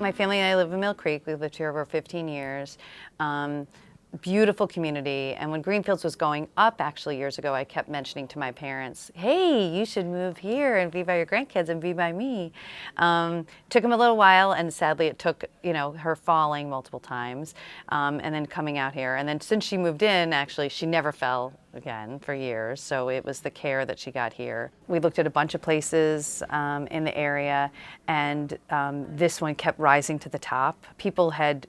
My family and I live in Mill Creek. We've lived here over 15 years. Beautiful community. And when GreenFields was going up actually years ago, I kept mentioning to my parents, hey, you should move here and be by your grandkids and be by me. Took them a little while, and sadly it took, her falling multiple times, and then coming out here. And then since she moved in, actually, she never fell again for years. So it was the care that she got here. We looked at a bunch of places in the area, and this one kept rising to the top. People had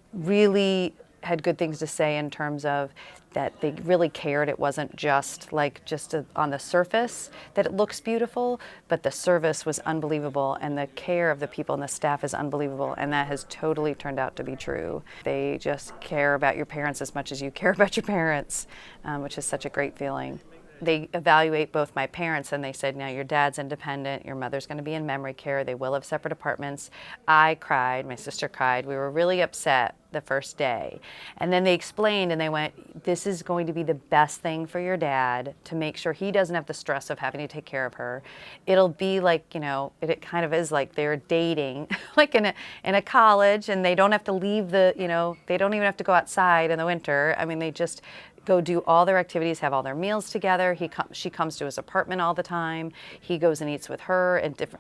good things to say in terms of that they really cared. It wasn't just on the surface that it looks beautiful, but the service was unbelievable, and the care of the people and the staff is unbelievable, and that has totally turned out to be true. They just care about your parents as much as you care about your parents, which is such a great feeling. They evaluate both my parents, and they said, now your dad's independent, your mother's going to be in memory care, they will have separate apartments. I cried, my sister cried, we were really upset the first day. And then they explained, and they went, this is going to be the best thing for your dad to make sure he doesn't have the stress of having to take care of her. It'll be like, it kind of is like they're dating, like in a college, and they don't have to leave they don't even have to go outside in the winter. I mean, they just go do all their activities, have all their meals together. She comes to his apartment all the time. He goes and eats with her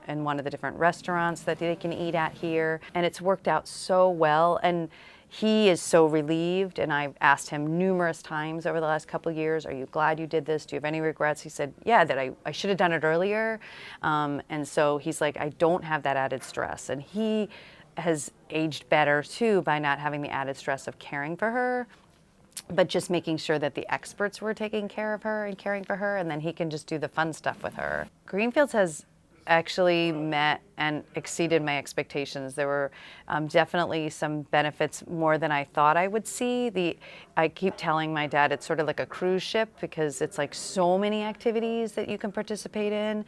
in one of the different restaurants that they can eat at here. And it's worked out so well. And he is so relieved, and I've asked him numerous times over the last couple of years, are you glad you did this? Do you have any regrets? He said, yeah, that I should have done it earlier. And so he's like, I don't have that added stress. And he has aged better too by not having the added stress of caring for her, but just making sure that the experts were taking care of her and caring for her, and then he can just do the fun stuff with her. GreenFields has actually met and exceeded my expectations. There were definitely some benefits more than I thought I would see. I keep telling my dad it's sort of like a cruise ship, because it's like so many activities that you can participate in.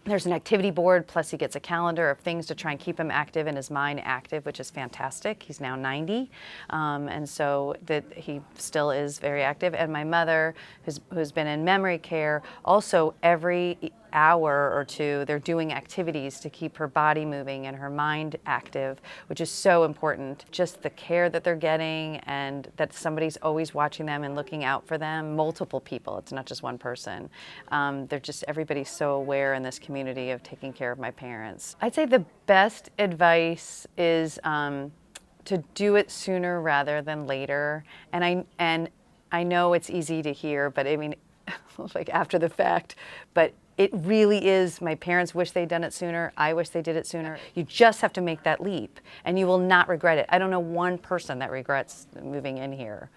There's an activity board, plus he gets a calendar of things to try and keep him active and his mind active, which is fantastic. He's now 90, and so that he still is very active. And my mother, who's been in memory care, also every hour or two, they're doing activities to keep her body moving and her mind active, which is so important. Just the care that they're getting, and that somebody's always watching them and looking out for them, multiple people, it's not just one person. Everybody's so aware in this community of taking care of my parents. I'd say the best advice is to do it sooner rather than later. And I know it's easy to hear, but I mean, like after the fact, but it really is. My parents wish they'd done it sooner. I wish they did it sooner. You just have to make that leap, and you will not regret it. I don't know one person that regrets moving in here.